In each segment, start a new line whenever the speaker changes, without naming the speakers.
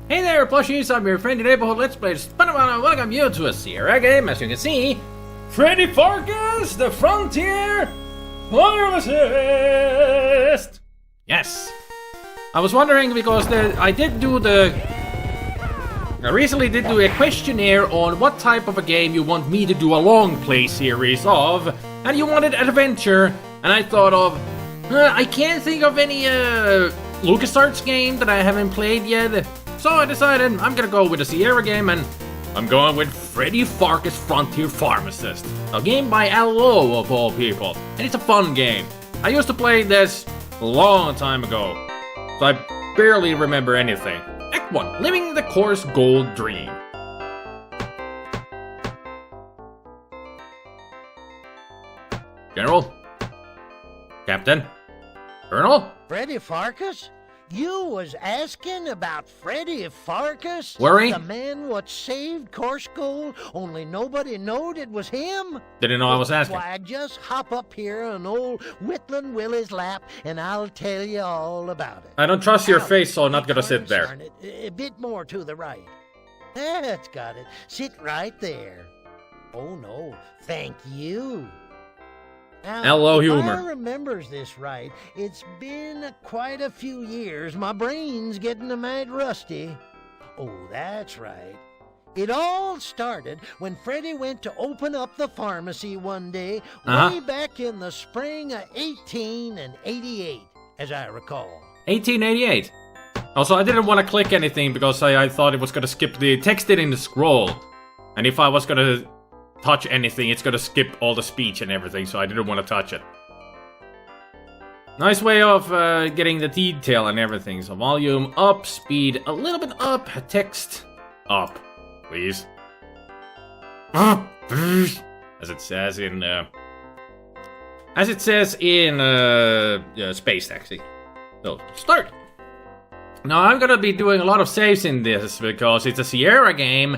Hey there, plushies, I'm your friendly neighborhood Let's Play SpiderMwa and welcome you to a Sierra game. As you can see, Freddy Pharkas, the Frontier Pharmacist! Yes! I was wondering because I recently did do a questionnaire on what type of a game you want me to do a long play series of, and you wanted adventure, and I thought of, I can't think of any LucasArts game that I haven't played yet. So I decided I'm gonna go with a Sierra game, and I'm going with Freddy Pharkas Frontier Pharmacist. A game by LO of all people. And it's a fun game. I used to play this a long time ago, so I barely remember anything. Act 1, Living the COARSEGOLD Dream. General? Captain? Colonel?
Freddy Pharkas? You was asking about Freddy Pharkas?
Worry?
The man what saved COARSEGOLD, only nobody knowed it was him?
Didn't know I was asking.
Why, just hop up here on old Whitland Willie's lap, and I'll tell you all about it.
I don't trust your face, so I'm not gonna sit there.
A bit more to the right. That's got it. Sit right there. Oh, no. Thank you. Now,
Hello,
if
humor.
I remembers this right, it's been quite a few years. My brain's getting a mite rusty. Oh, that's right. It all started when Freddy went to open up the pharmacy one day, way back in the spring of 1888, as I recall.
1888. Also, I didn't want to click anything because I thought it was gonna skip the text in the scroll. And if I was gonna touch anything, it's gonna skip all the speech and everything, so I didn't want to touch it. Nice way of getting the detail and everything. So volume up, speed a little bit up, text up, please. As it says in Space Taxi. So start. Now I'm gonna be doing a lot of saves in this because it's a Sierra game.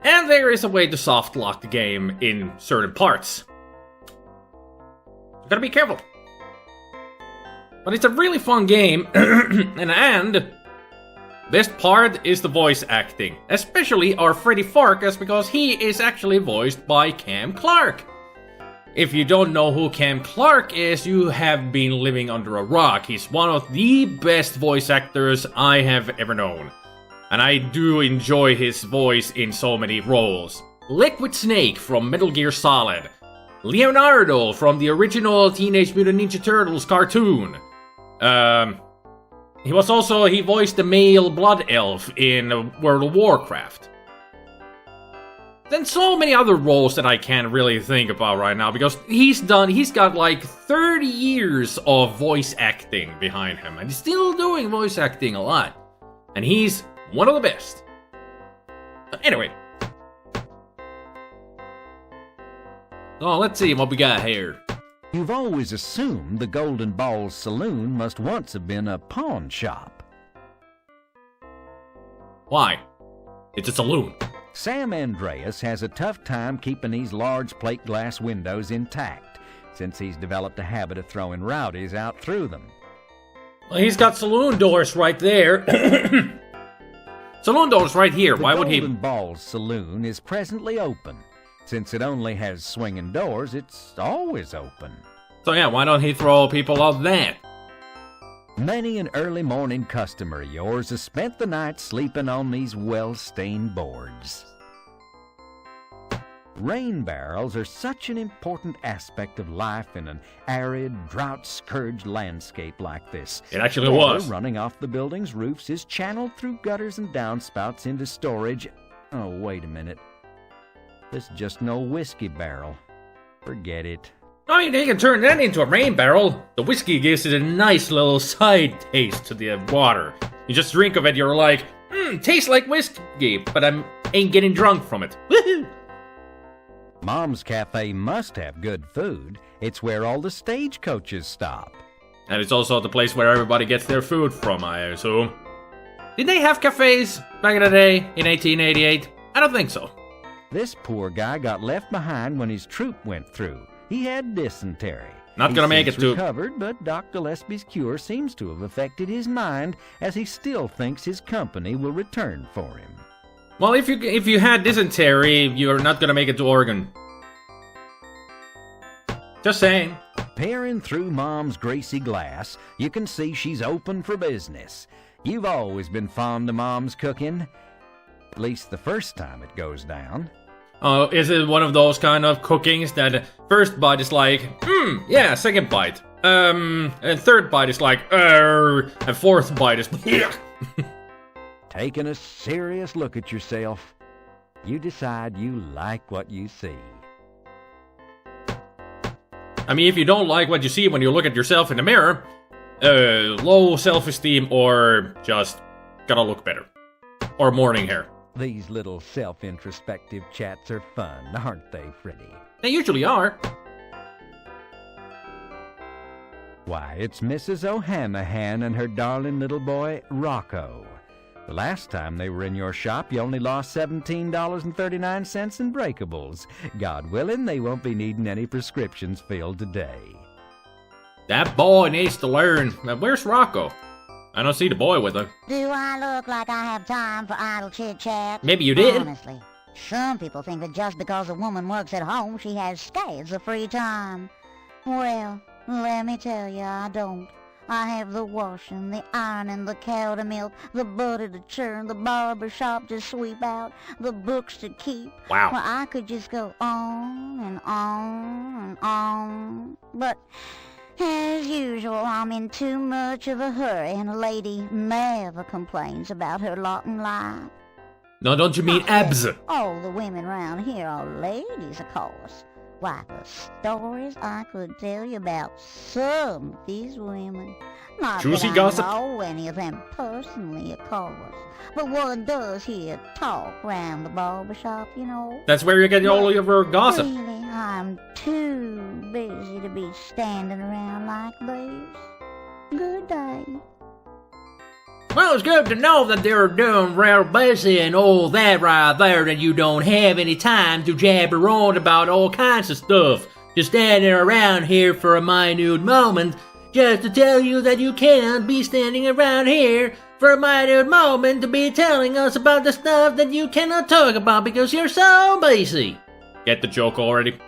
And there is a way to soft lock the game in certain parts. You gotta be careful. But it's a really fun game, and best part is the voice acting. Especially our Freddy Pharkas, because he is actually voiced by Cam Clark. If you don't know who Cam Clark is, you have been living under a rock. He's one of the best voice actors I have ever known. And I do enjoy his voice in so many roles. Liquid Snake from Metal Gear Solid. Leonardo from the original Teenage Mutant Ninja Turtles cartoon. He voiced the male blood elf in World of Warcraft. Then so many other roles that I can't really think about right now because he's got like 30 years of voice acting behind him. And he's still doing voice acting a lot. And he's one of the best. Anyway. Oh, let's see what we got here.
You've always assumed the Golden Balls Saloon must once have been a pawn shop.
Why? It's a saloon.
Sam Andreas has a tough time keeping these large plate glass windows intact, since he's developed a habit of throwing rowdies out through them. Well,
he's got saloon doors right there. Saloon doors right here. Why would he?
The Golden Balls Saloon is presently open. Since it only has swinging doors, it's always open.
So yeah, why don't he throw people out that?
Many an early morning customer of yours has spent the night sleeping on these well-stained boards. Rain barrels are such an important aspect of life in an arid, drought-scourged landscape like this.
It actually
Water
was.
running off the building's roofs is channeled through gutters and downspouts into storage. Oh, wait a minute. This is just no whiskey barrel. Forget it.
I mean, they can turn that into a rain barrel. The whiskey gives it a nice little side taste to the water. You just drink of it, you're like, tastes like whiskey, but I ain't getting drunk from it. Woohoo!
Mom's Cafe must have good food. It's where all the stagecoaches stop.
And it's also the place where everybody gets their food from, I assume. Did they have cafes back in the day, in 1888? I don't think so.
This poor guy got left behind when his troop went through. He had dysentery.
Not
He's
gonna make it
since
to...
recovered, but Dr. Gillespie's cure seems to have affected his mind, as he still thinks his company will return for him.
Well, if you had dysentery, you're not gonna make it to Oregon. Just saying.
Peering through Mom's greasy glass, you can see she's open for business. You've always been fond of Mom's cooking. At least the first time it goes down.
Oh, is it one of those kind of cookings that first bite is like, yeah, second bite. And third bite is like, and fourth bite is,
Taking a serious look at yourself, you decide you like what you see.
I mean, if you don't like what you see when you look at yourself in the mirror, low self-esteem or just gotta look better. Or morning hair.
These little self-introspective chats are fun, aren't they, Freddy?
They usually are.
Why, it's Mrs. O'Hanahan and her darling little boy, Rocco. The last time they were in your shop, you only lost $17.39 in breakables. God willing, they won't be needing any prescriptions filled today.
That boy needs to learn. Where's Rocco? I don't see the boy with him.
Do I look like I have time for idle chit-chat?
Maybe you did.
Honestly, some people think that just because a woman works at home, she has scads of free time. Well, let me tell you, I don't. I have the washing, the ironing, the cow to milk, the butter to churn, the barber shop to sweep out, the books to keep.
Wow.
Well, I could just go on and on and on. But as usual, I'm in too much of a hurry, and a lady never complains about her lot in life.
No, don't you mean abs?
All the women round here are ladies, of course. Why, the stories I could tell you about some of these women. Not
Juicy
that
gossip?
I know any of them personally, of course. But one does hear talk round the barbershop, you know.
That's where you get all of your gossip.
Really, I'm too busy to be standing around like this. Good day.
Well, it's good to know that they're doing real busy and all that right there, that you don't have any time to jabber on about all kinds of stuff. Just standing around here for a minute moment, just to tell you that you cannot be standing around here for a minute moment to be telling us about the stuff that you cannot talk about because you're so busy. Get the joke already?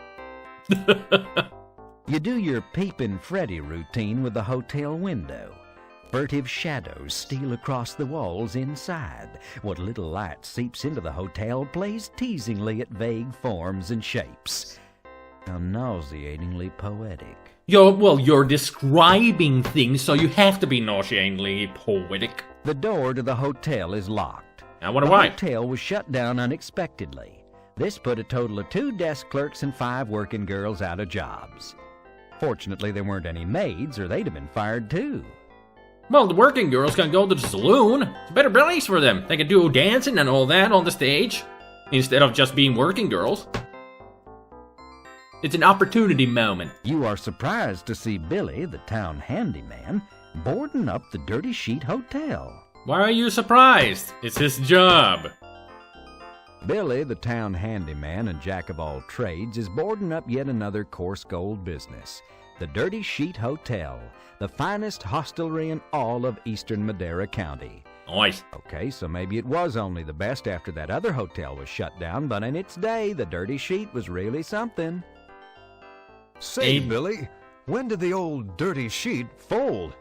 You do your peepin' Freddy routine with the hotel window. Furtive shadows steal across the walls inside. What little light seeps into the hotel plays teasingly at vague forms and shapes. How nauseatingly poetic.
You're describing things, so you have to be nauseatingly poetic.
The door to the hotel is locked.
I wonder
The
why.
hotel was shut down unexpectedly. This put a total of 2 desk clerks and 5 working girls out of jobs. Fortunately, there weren't any maids, or they'd have been fired too.
Well, the working girls can go to the saloon. It's a better place for them. They can do dancing and all that on the stage, instead of just being working girls. It's an opportunity moment.
You are surprised to see Billy, the town handyman, boarding up the Dirty Sheet Hotel.
Why are you surprised? It's his job.
Billy, the town handyman and jack of all trades, is boarding up yet another COARSEGOLD business. The Dirty Sheet Hotel, the finest hostelry in all of eastern Madera County.
Nice.
Okay, so maybe it was only the best after that other hotel was shut down, but in its day, the Dirty Sheet was really something.
Say,
Hey.
Billy, when did the old dirty sheet fold?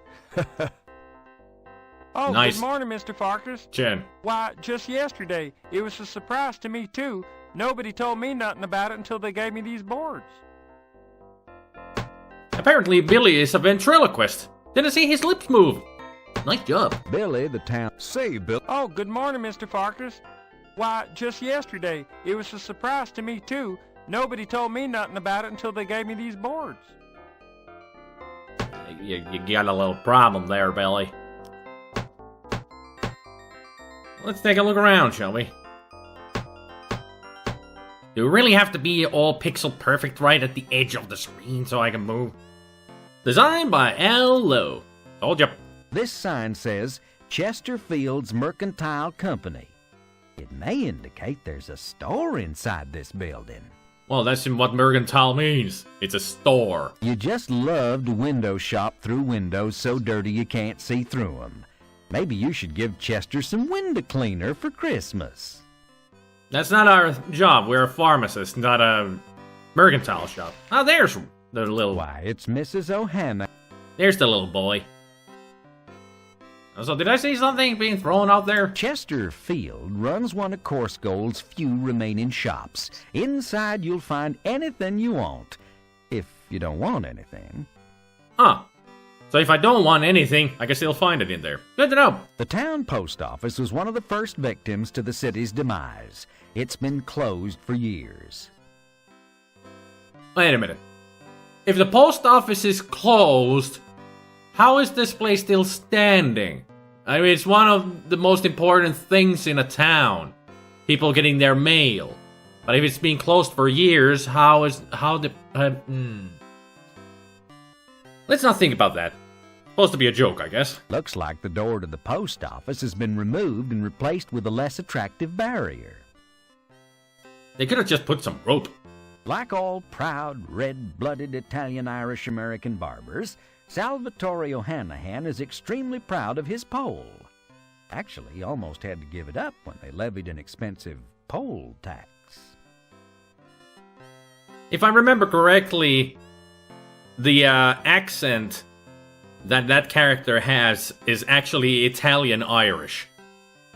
Oh,
Nice.
Good morning, Mr. Pharkas.
Jen.
Why, just yesterday, it was a surprise to me, too. Nobody told me nothing about it until they gave me these boards.
Apparently Billy is a ventriloquist. Didn't see his lips move. Nice job.
Billy, the town...
Say, Billy.
Oh, good morning, Mr. Pharkas. Why, just yesterday, it was a surprise to me, too. Nobody told me nothing about it until they gave me these boards.
You got a little problem there, Billy. Let's take a look around, shall we? Do we really have to be all pixel perfect right at the edge of the screen so I can move? Designed by L. Lowe. Told ya.
This sign says Chesterfield's Mercantile Company. It may indicate there's a store inside this building.
Well, that's what mercantile means. It's a store.
You just love to window shop through windows so dirty you can't see through them. Maybe you should give Chester some window cleaner for Christmas.
That's not our job. We're a pharmacist, not a mercantile shop. Oh, there's the little...
Why, it's Mrs. O'Hana.
There's the little boy. So did I see something being thrown out there?
Chester Field runs one of COARSEGOLD's few remaining shops. Inside you'll find anything you want, if you don't want anything.
Huh. So if I don't want anything, I can still find it in there. Good to know.
The town post office was one of the first victims to the city's demise. It's been closed for years.
Wait a minute. If the post office is closed, how is this place still standing? I mean, it's one of the most important things in a town. People getting their mail. But if it's been closed for years, Let's not think about that. Supposed to be a joke, I guess.
Looks like the door to the post office has been removed and replaced with a less attractive barrier.
They could have just put some rope.
Like all proud, red-blooded Italian-Irish-American barbers, Salvatore O'Hanahan is extremely proud of his pole. Actually, he almost had to give it up when they levied an expensive poll tax.
If I remember correctly, the accent that character has is actually Italian-Irish.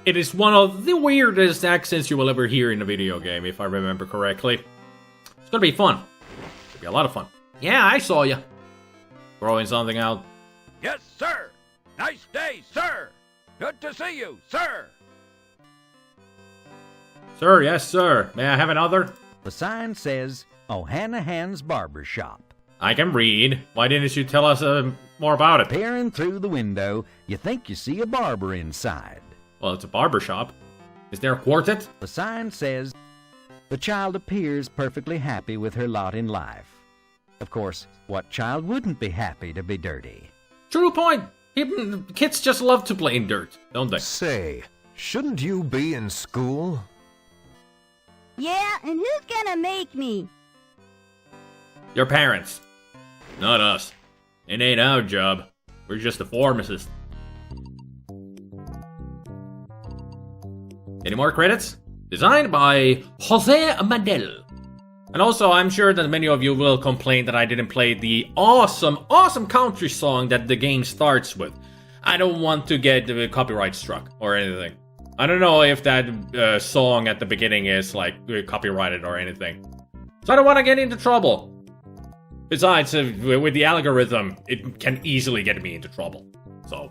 It is one of the weirdest accents you will ever hear in a video game, if I remember correctly. It's gonna be fun. It's gonna be a lot of fun. Yeah, I saw ya. Throwing something out.
Yes, sir. Nice day, sir. Good to see you, sir.
Sir, yes, sir. May I have another?
The sign says, O'Hanahan's Barber Shop.
I can read. Why didn't you tell us more about it?
Peering through the window, you think you see a barber inside.
Well, it's a barber shop. Is there a quartet?
The sign says, the child appears perfectly happy with her lot in life. Of course, what child wouldn't be happy to be dirty?
True point. Kids just love to play in dirt, don't they?
Say, shouldn't you be in school?
Yeah, and who's gonna make me?
Your parents. Not us. It ain't our job. We're just the pharmacist. Any more credits? Designed by Jose Madel. And also, I'm sure that many of you will complain that I didn't play the awesome country song that the game starts with. I don't want to get copyright struck or anything. I don't know if that song at the beginning is like copyrighted or anything. So I don't want to get into trouble. Besides, with the algorithm, it can easily get me into trouble. So,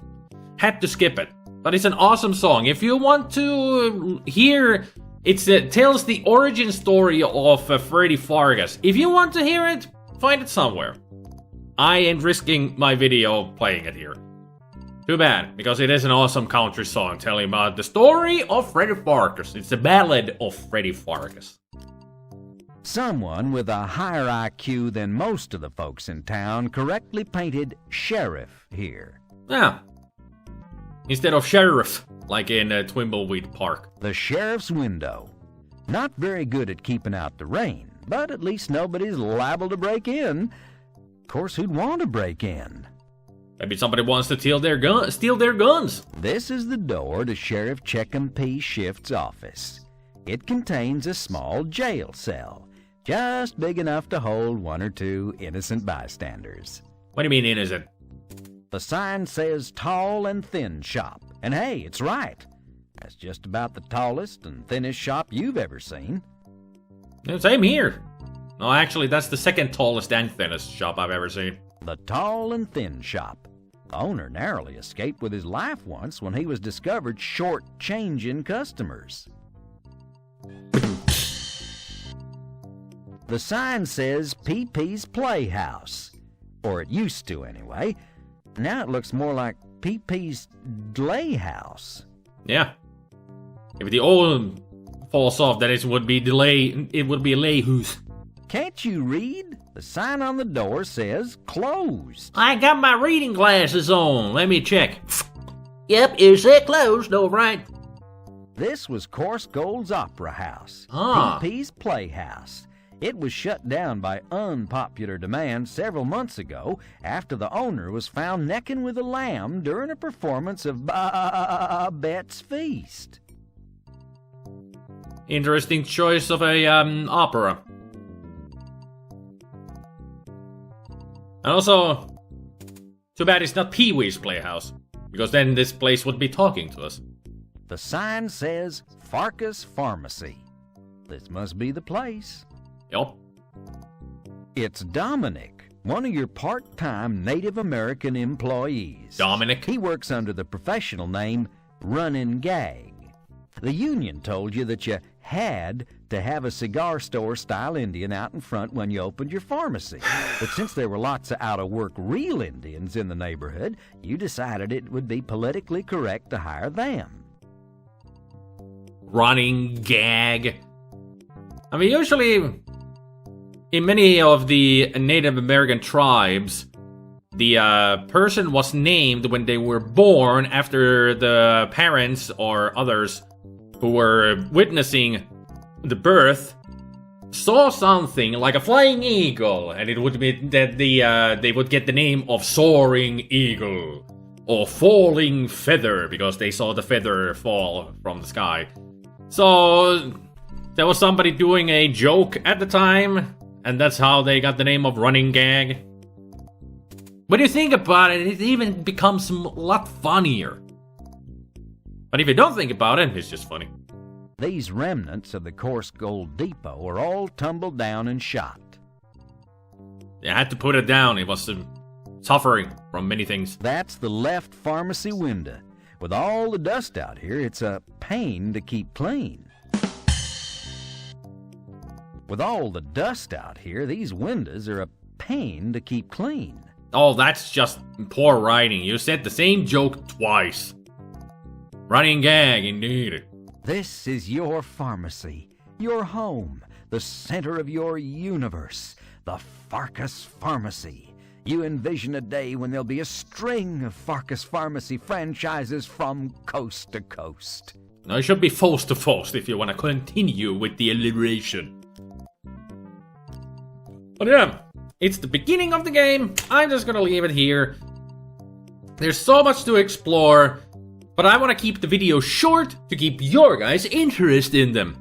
had to skip it. But it's an awesome song. If you want to hear... It tells the origin story of Freddy Pharkas. If you want to hear it, find it somewhere. I ain't risking my video playing it here. Too bad, because it is an awesome country song telling about the story of Freddy Pharkas. It's a ballad of Freddy Pharkas.
Someone with a higher IQ than most of the folks in town correctly painted sheriff here.
Yeah. Instead of sheriff, like in Twimbleweed Park.
The sheriff's window. Not very good at keeping out the rain, but at least nobody's liable to break in. Of course, who'd want to break in?
Maybe somebody wants to steal their guns.
This is the door to Sheriff Checkham P. Shift's office. It contains a small jail cell, just big enough to hold one or two innocent bystanders.
What do you mean innocent?
The sign says tall and thin shop, and hey, it's right. That's just about the tallest and thinnest shop you've ever seen.
Same here. No, actually, that's the second tallest and thinnest shop I've ever seen.
The tall and thin shop. The owner narrowly escaped with his life once when he was discovered short-changing customers. The sign says PP's Playhouse, or it used to anyway. Now it looks more like PP's Delayhouse.
Yeah. If the old falls off, then it would be a layhouse.
Can't you read? The sign on the door says closed.
I got my reading glasses on. Let me check. Yep, it said closed, all right.
This was COARSEGOLD's Opera House,
Ah.
PP's Playhouse. It was shut down by unpopular demand several months ago after the owner was found necking with a lamb during a performance of Bet's Feast.
Interesting choice of a opera. And also, too bad it's not Pee-wee's Playhouse, because then this place would be talking to us.
The sign says Pharkas Pharmacy. This must be the place.
Yup.
It's Dominic, one of your part-time Native American employees.
Dominic?
He works under the professional name Running Gag. The union told you that you had to have a cigar store-style Indian out in front when you opened your pharmacy. But since there were lots of out-of-work real Indians in the neighborhood, you decided it would be politically correct to hire them.
Running Gag. I mean, usually, in many of the Native American tribes, the person was named when they were born after the parents or others who were witnessing the birth saw something like a flying eagle, and it would be that they would get the name of Soaring Eagle or Falling Feather because they saw the feather fall from the sky. So there was somebody doing a joke at the time, and that's how they got the name of Running Gag. When you think about it, it even becomes a lot funnier. But if you don't think about it, it's just funny.
These remnants of the COARSEGOLD depot are all tumbled down and shot.
They had to put it down. It was suffering from many things.
That's the left pharmacy window. With all the dust out here, it's a pain to keep clean. With all the dust out here, these windows are a pain to keep clean.
Oh, that's just poor writing. You said the same joke twice. Running Gag, indeed.
This is your pharmacy, your home, the center of your universe, the Pharkas Pharmacy. You envision a day when there'll be a string of Pharkas Pharmacy franchises from coast to coast.
No, it should be Fost to Fost if you want to continue with the alliteration. But yeah, it's the beginning of the game. I'm just gonna leave it here. There's so much to explore, but I want to keep the video short to keep your guys' interest in them.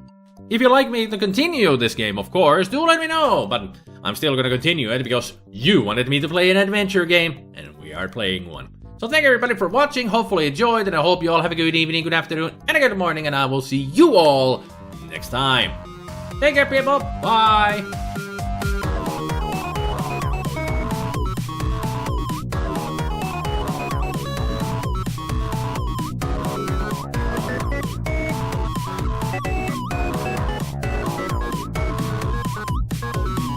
If you'd like me to continue this game, of course, do let me know, but I'm still gonna continue it because you wanted me to play an adventure game, and we are playing one. So thank everybody for watching, hopefully you enjoyed, and I hope you all have a good evening, good afternoon, and a good morning, and I will see you all next time. Take care, people, bye!